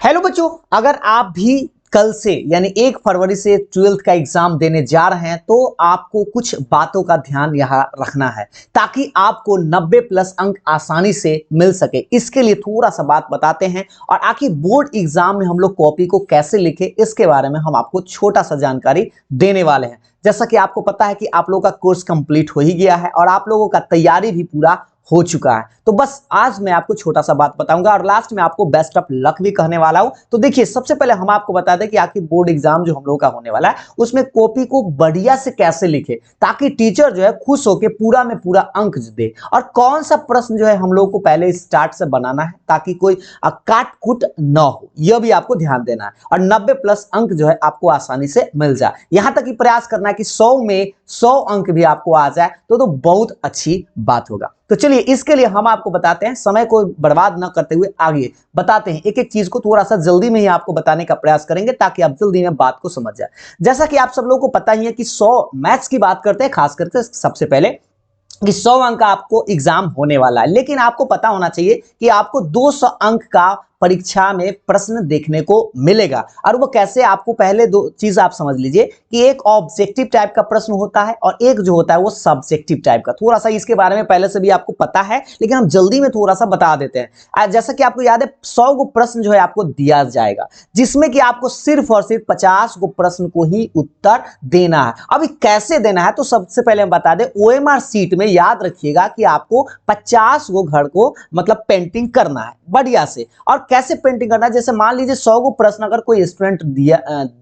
Hello बच्चों, अगर आप भी कल से यानी 1 फरवरी से 12th का एग्जाम देने जा रहे हैं तो आपको कुछ बातों का ध्यान यहाँ रखना है ताकि आपको 90 प्लस अंक आसानी से मिल सके। इसके लिए थोड़ा सा बात बताते हैं और आखिर बोर्ड एग्जाम में हम लोग कॉपी को कैसे लिखें इसके बारे में हम आपको छोटा सा जानकारी देने वाले हैं। जैसा कि आपको पता है कि आप लोगों का कोर्स कंप्लीट हो ही गया है और आप लोगों का तैयारी भी पूरा हो चुका है, तो बस आज मैं आपको छोटा सा बात बताऊंगा और लास्ट में आपको बेस्ट ऑफ लक भी कहने वाला हूं। तो देखिए, सबसे पहले हम आपको बता दें कि आखिर बोर्ड एग्जाम जो हम लोगों का होने वाला है उसमें कॉपी को बढ़िया से कैसे लिखे ताकि टीचर जो है खुश होकर पूरा में पूरा अंक दे, और कौन सा प्रश्न जो है हम लोग को पहले स्टार्ट से बनाना है ताकि कोई काट कुट न हो, यह भी आपको ध्यान देना है और 90 प्लस अंक जो है आपको आसानी से मिल जाए। यहां तक कि प्रयास करना है कि 100 में 100 अंक भी आपको आ जाए तो बहुत अच्छी बात होगा। तो चलिए, इसके लिए हम आपको बताते हैं, समय को बर्बाद न करते हुए आगे बताते हैं। एक एक चीज को थोड़ा सा जल्दी में ही आपको बताने का प्रयास करेंगे ताकि आप जल्दी में बात को समझ जाए। जैसा कि आप सब लोगों को पता ही है कि 100 मैथ्स की बात करते हैं, खास करके सबसे पहले कि 100 अंक का आपको एग्जाम होने वाला है, लेकिन आपको पता होना चाहिए कि आपको 200 अंक का परीक्षा में प्रश्न देखने को मिलेगा। और वो कैसे, आपको पहले दो चीज आप समझ लीजिए कि एक ऑब्जेक्टिव टाइप का प्रश्न होता है और एक जो होता है वो सब्जेक्टिव टाइप का। थोड़ा सा इसके बारे में पहले से भी आपको पता है, लेकिन हम जल्दी में थोड़ा सा बता देते हैं। जैसा कि आपको याद है, 100 को प्रश्न जो है आपको दिया जाएगा जिसमें कि आपको सिर्फ और सिर्फ 50 को प्रश्न को ही उत्तर देना है। अभी कैसे देना है, तो सबसे पहले हम बता दें, ओएमआर सीट में याद रखिएगा कि आपको 50 को घर को मतलब पेंटिंग करना है बढ़िया से। और कैसे पेंटिंग करना है, जैसे मान लीजिए 100 को प्रश्न अगर कोई स्टूडेंट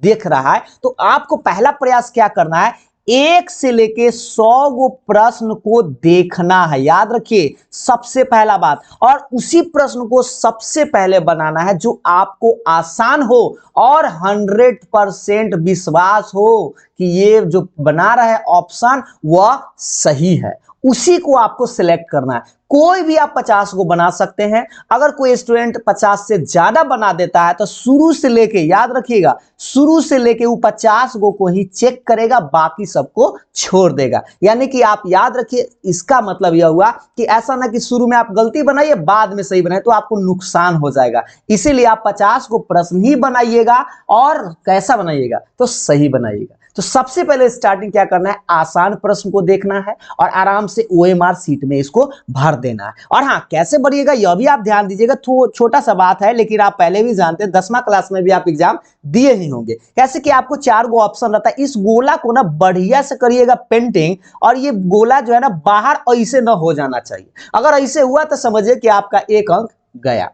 देख रहा है तो आपको पहला प्रयास क्या करना है, 1 से लेके 100 गो प्रश्न को देखना है। याद रखिए, सबसे पहला बात, और उसी प्रश्न को सबसे पहले बनाना है जो आपको आसान हो और 100% विश्वास हो कि ये जो बना रहा है ऑप्शन वह सही है, उसी को आपको सिलेक्ट करना है। कोई भी आप 50 को बना सकते हैं। अगर कोई स्टूडेंट 50 से ज्यादा बना देता है तो शुरू से लेके, याद रखिएगा, शुरू से लेके वो 50 को ही चेक करेगा, बाकी सबको छोड़ देगा। यानी कि आप याद रखिए, इसका मतलब यह हुआ कि ऐसा ना कि शुरू में आप गलती बनाइए बाद में सही बनाए, तो आपको नुकसान हो जाएगा। इसीलिए आप 50 को प्रश्न ही बनाइएगा और कैसा बनाइएगा, तो सही बनाइएगा। तो सबसे पहले स्टार्टिंग क्या करना है, आसान प्रश्न को देखना है और आराम से ओएमआर सीट में इसको भर देना है। और हाँ, कैसे भरिएगा यह भी आप ध्यान दीजिएगा, छोटा सा बात है लेकिन आप पहले भी जानते हैं, 10वां क्लास में भी आप एग्जाम दिए ही होंगे। कैसे कि आपको 4 गो ऑप्शन रहता है, इस गोला को ना बढ़िया से करिएगा पेंटिंग, और ये गोला जो है ना बाहर ऐसे ना हो जाना चाहिए। अगर ऐसे हुआ तो समझिए कि आपका 1 अंक गया।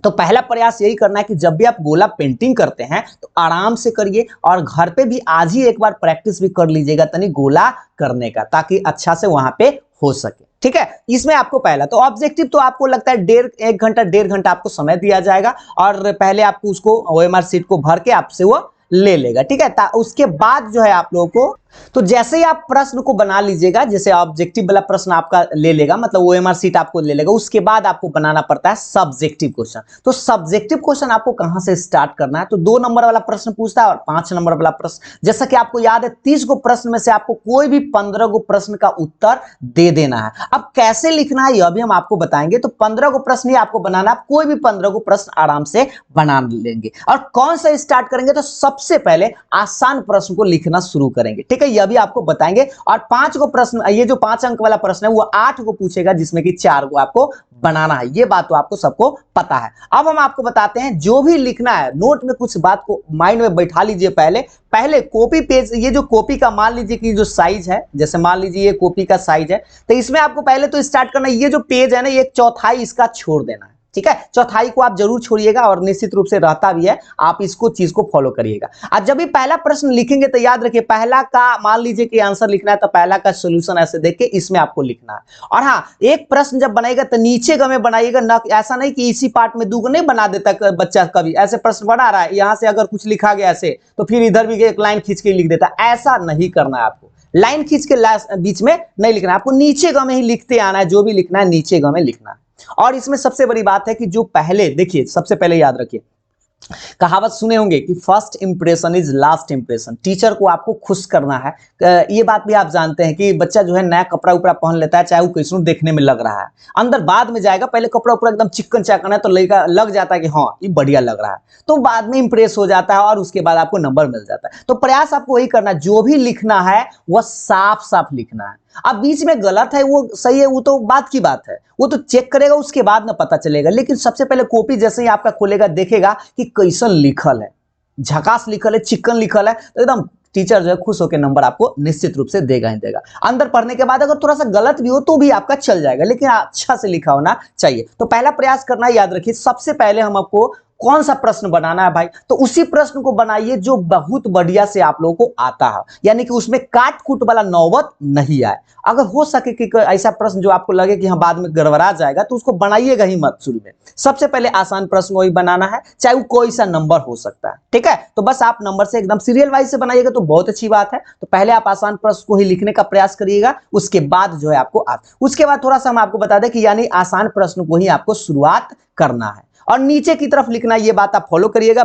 तो पहला प्रयास यही करना है कि जब भी आप गोला पेंटिंग करते हैं तो आराम से करिए और घर पे भी आज ही एक बार प्रैक्टिस भी कर लीजिएगा तनी गोला करने का, ताकि अच्छा से वहां पे हो सके। ठीक है, इसमें आपको पहला तो ऑब्जेक्टिव तो आपको लगता है 1.5 घंटा आपको समय दिया जाएगा और पहले आपको उसको ओएमआर सीट को भर के आपसे वो ले लेगा। ठीक है, उसके बाद जो है आप लोगों को, तो जैसे ही आप प्रश्न को बना लीजिएगा, जैसे ऑब्जेक्टिव वाला प्रश्न आपका ले लेगा, मतलब ओएमआर सीट आपको ले लेगा, उसके बाद आपको बनाना पड़ता है सब्जेक्टिव क्वेश्चन। तो सब्जेक्टिव क्वेश्चन आपको कहां से स्टार्ट करना है, तो 2 नंबर वाला प्रश्न पूछता है और 5 नंबर वाला प्रश्न। जैसा कि आपको याद है, 30 को प्रश्न में से आपको कोई भी 15 को प्रश्न का उत्तर दे देना है। अब कैसे लिखना है यह भी हम आपको बताएंगे। तो 15 को प्रश्न ही आपको बनाना, आप कोई भी 15 को प्रश्न आराम से बना लेंगे। और कौन सा स्टार्ट करेंगे, तो सबसे पहले आसान प्रश्न को लिखना शुरू करेंगे। ठीक है, यह भी आपको बताएंगे। और 5 को प्रश्न, ये जो 5 अंक वाला प्रश्न है वो 8 को पूछेगा जिसमें कि 4 को आपको बनाना है। ये बात तो आपको सबको पता है। अब हम आपको बताते हैं, जो भी लिखना है नोट में कुछ बात को माइंड में बैठा लीजिए। पहले कॉपी पेज, ये जो कॉपी का मान लीजिए कि जो साइज है, जैसे मान लीजिए ये कॉपी का साइज है, तो इसमें आपको पहले तो स्टार्ट करना है, ये जो पेज है ना, ये 1/4 इसका छोड़ देना है। ठीक है, 1/4 को आप जरूर छोड़िएगा और निश्चित रूप से रहता भी है, आप इसको चीज को फॉलो करिएगा। आज जब भी पहला प्रश्न लिखेंगे तो याद रखिए, पहला का मान लीजिए कि आंसर लिखना है तो पहला का सॉल्यूशन ऐसे देख के इसमें आपको लिखना है। और हाँ, एक प्रश्न जब बनाएगा तो नीचे का में बनाइएगा, ना ऐसा नहीं कि इसी पार्ट में दूगो नहीं बना देता बच्चा। कभी ऐसे प्रश्न बना रहा है, यहां से अगर कुछ लिखा गया ऐसे तो फिर इधर भी एक लाइन खींच के लिख देता, ऐसा नहीं करना है आपको। लाइन खींच के बीच में नहीं लिखना, आपको नीचे ग में ही लिखते आना है, जो भी लिखना है नीचे ग में लिखना है। और इसमें सबसे बड़ी बात है कि जो पहले, देखिए सबसे पहले याद रखिए, कहावत सुने होंगे कि first impression is last impression. Teacher को आपको खुश करना है। ये बात भी आप जानते हैं कि बच्चा जो है नया कपड़ा उपड़ा पहन लेता है, चाहे वो कैसे देखने में लग रहा है, अंदर बाद में जाएगा, पहले कपड़ा उपड़ा एकदम चिकन चाकन है तो लग जाता है कि हाँ ये बढ़िया लग रहा है, तो बाद में इंप्रेस हो जाता है और उसके बाद आपको नंबर मिल जाता है। तो प्रयास आपको वही करना है, जो भी लिखना है वह साफ साफ लिखना है। अब बीच में गलत है वो सही है वो तो बात की बात है, वो तो चेक करेगा उसके बाद में पता चलेगा, लेकिन सबसे पहले कॉपी जैसे ही आपका खोलेगा देखेगा कि कैसन लिखल है, झकास लिखल है, चिकन लिखल है, तो एकदम टीचर जो है खुश होकर नंबर आपको निश्चित रूप से देगा ही देगा। अंदर पढ़ने के बाद अगर थोड़ा सा गलत भी हो तो भी आपका चल जाएगा, लेकिन अच्छा से लिखा होना चाहिए। तो पहला प्रयास करना याद रखिए, सबसे पहले हम आपको कौन सा प्रश्न बनाना है भाई, तो उसी प्रश्न को बनाइए जो बहुत बढ़िया से आप लोगों को आता है, यानी कि उसमें काट कूट वाला नौबत नहीं आए। अगर हो सके कि ऐसा प्रश्न जो आपको लगे कि हाँ बाद में गड़बड़ा जाएगा, तो उसको बनाइएगा ही मत शुरू में। सबसे पहले आसान प्रश्न वही बनाना है, चाहे वो कोई सा नंबर हो सकता है, ठीक है। तो बस आप नंबर से एकदम सीरियल वाइज से बनाइएगा तो बहुत अच्छी बात है। तो पहले आप आसान प्रश्न को ही लिखने का प्रयास करिएगा, उसके बाद जो है आपको उसके बाद थोड़ा सा हम आपको बता दें कि यानी आसान प्रश्न को ही आपको शुरुआत करना है और नीचे की तरफ लिखना, ये बात आप फॉलो करिएगा।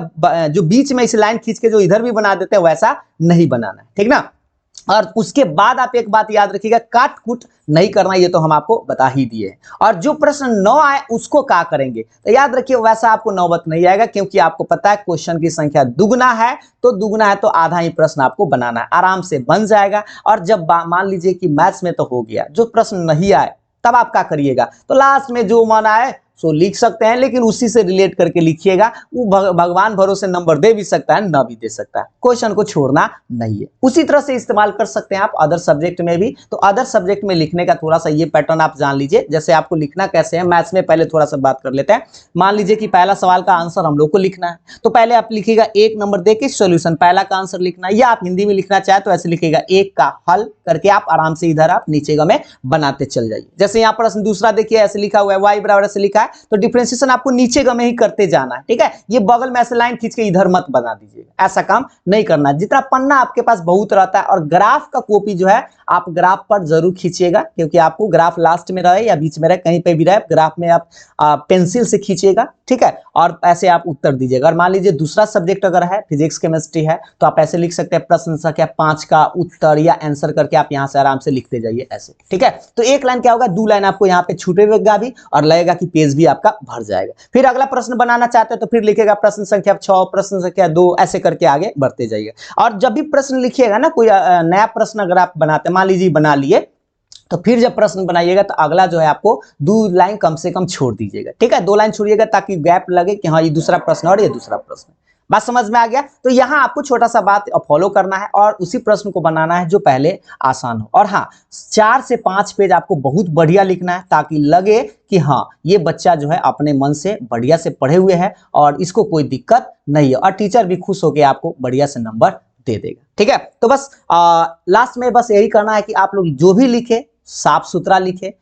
जो बीच में इस लाइन खींच के जो इधर भी बना देते हैं वैसा नहीं बनाना है, ठीक ना। और उसके बाद आप एक बात याद रखिएगा, काट कूट नहीं करना, ये तो हम आपको बता ही दिए हैं। और जो प्रश्न न आए उसको क्या करेंगे, तो याद रखिए वैसा आपको नौबत नहीं आएगा, क्योंकि आपको पता है क्वेश्चन की संख्या दुगना है तो आधा ही प्रश्न आपको बनाना है, आराम से बन जाएगा। और जब मान लीजिए कि मैथ्स में तो हो गया, जो प्रश्न नहीं आए तब आप क्या करिएगा, तो लास्ट में जो मन आए सो लिख सकते हैं, लेकिन उसी से रिलेट करके लिखिएगा। वो भगवान भरोसे नंबर दे भी सकता है, ना भी दे सकता है, क्वेश्चन को छोड़ना नहीं है। उसी तरह से इस्तेमाल कर सकते हैं आप अदर सब्जेक्ट में भी। तो अदर सब्जेक्ट में लिखने का थोड़ा सा ये पैटर्न आप जान लीजिए, जैसे आपको लिखना कैसे है। मैथ्स में पहले थोड़ा सा बात कर लेते हैं। मान लीजिए कि पहला सवाल का आंसर हम लोग को लिखना है, तो पहले आप लिखिएगा 1 नंबर दे के सोल्यूशन, पहला का आंसर लिखना है, या आप हिंदी में लिखना चाहे तो ऐसे लिखिएगा 1 का हल करके आप आराम से इधर आप नीचे में बनाते चल जाइए। जैसे यहाँ प्रश्न दूसरा देखिए ऐसे लिखा हुआ है, y बराबर ऐसे लिखा है, तो डिफरेंशिएशन आपको नीचे में ही करते जाना है, ठीक है। ये बगल में ऐसे लाइन खींच के इधर मत बना दीजिएगा, ऐसा काम नहीं करना। जितना पन्ना आपके पास बहुत रहता है, और ग्राफ का कॉपी जो है आप ग्राफ पर जरूर खींचिएगा, क्योंकि आपको ग्राफ लास्ट में रहे या बीच में रहे, कहीं पे भी रहे, ग्राफ में आप पेंसिल से खींचिएगा, ठीक है। और ऐसे आप उत्तर दीजिएगा। और मान लीजिए दूसरा सब्जेक्ट अगर है फिजिक्स केमिस्ट्री है, तो आप ऐसे लिख सकते हैं प्रश्न संख्या 5 का उत्तर या आंसर करके आप यहां से आराम से लिखते जाइए ऐसे, ठीक है। तो एक लाइन क्या होगा, 2 लाइन आपको यहाँ पे छूटेगा भी और लगेगा कि पेज भी आपका भर जाएगा। फिर अगला प्रश्न बनाना चाहते हैं तो फिर लिखेगा प्रश्न संख्या 6, प्रश्न संख्या 2, ऐसे करके आगे बढ़ते जाइएगा। और जब भी प्रश्न लिखिएगा ना, कोई नया प्रश्न अगर आप बनाते हैं, मान लीजिए बना लिए, तो फिर जब प्रश्न बनाइएगा तो अगला जो है आपको 2 लाइन कम से कम छोड़ दीजिएगा, ठीक है। 2 लाइन छोड़िएगा ताकि गैप लगे कि हाँ ये दूसरा प्रश्न और ये दूसरा प्रश्न। बात समझ में आ गया। तो यहाँ आपको छोटा सा बात फॉलो करना है और उसी प्रश्न को बनाना है जो पहले आसान हो। और हाँ, 4 से 5 पेज आपको बहुत बढ़िया लिखना है, ताकि लगे कि हाँ ये बच्चा जो है अपने मन से बढ़िया से पढ़े हुए है और इसको कोई दिक्कत नहीं है, और टीचर भी खुश होकर आपको बढ़िया से नंबर दे देगा, ठीक है। तो बस लास्ट में बस यही करना है कि आप लोग जो भी लिखे साफ सुथरा लिखे,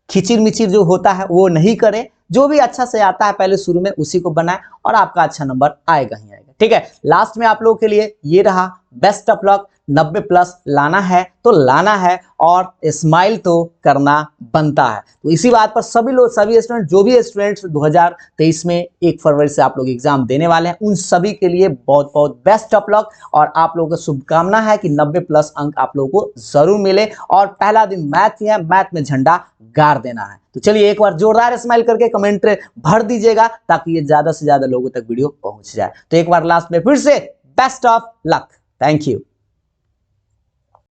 खिचिर मिचिर जो होता है वो नहीं करे, जो भी अच्छा से आता है पहले शुरू में उसी को बनाए और आपका अच्छा नंबर आएगा ही आएगा, ठीक है। लास्ट में आप लोगों के लिए ये रहा, बेस्ट ऑफ लक। 90+ लाना है तो लाना है, और स्माइल तो करना बनता है। तो इसी बात पर सभी लोग, सभी स्टूडेंट, जो भी स्टूडेंट्स 2023 में 1 फरवरी से आप लोग एग्जाम देने वाले हैं, उन सभी के लिए बहुत बहुत बेस्ट ऑफ लक। और आप लोगों को शुभकामना है कि 90+ अंक आप लोगों को जरूर मिले। और पहला दिन मैथ ही है, मैथ में झंडा गाड़ देना है। तो चलिए एक बार जोरदार स्माइल करके कमेंट भर दीजिएगा, ताकि ये ज्यादा से ज्यादा लोगों तक वीडियो पहुंच जाए। तो एक बार लास्ट में फिर से best of luck. Thank you.